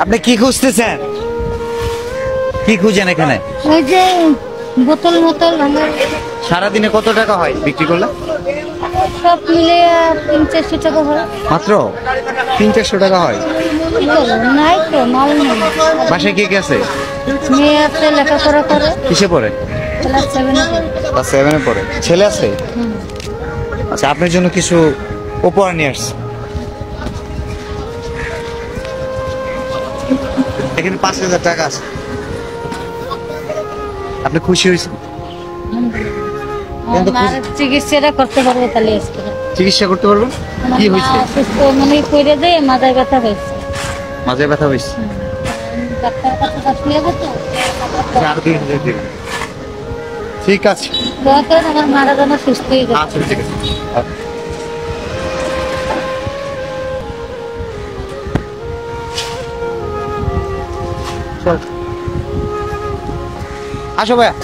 আপনি কি খুঁজতেছেন? কি খুঁজেন এখানে? ওই যে বোতল মোতল আমার সারাদিনে কত টাকা হয় বিক্রি করলে? সব মিলে 300-400 টাকা হয়। মাত্র 300-400 টাকা হয়। কি করবো, নাই তো মাল নেই। বাসায় কে কে আছে? মেয়ে আছে, লেখাপড়া করে, কিসে পড়ে? ক্লাস 7-এ পড়ে। ক্লাস 7-এ পড়ে। ছেলে আছে? আচ্ছা, আপনার জন্য কিছু উপহার নিয়ে আসছি। এখানে 5,000 টাকা আছে। আপনি খুশি হয়েছেন? আমার মার চিকিৎসাটা করতে পারবো তাহলে আজকে। চিকিৎসা করতে পারবেন? আমার কি মা হয়েছে? অসুস্থ, মানে কইরে দেয় মাথায় ব্যথা হয়েছে। মাঝে ব্যথা হয়েছে। ডাক্তার কাছে কাছে যাবো তো। আরো 2,000 দিবেন। ঠিক আছে। দয়া করেন আমার মারা যেন সুস্থ হয়ে যায়। আচ্ছা, ঠিক আছে। চল। আসো ভাইয়া।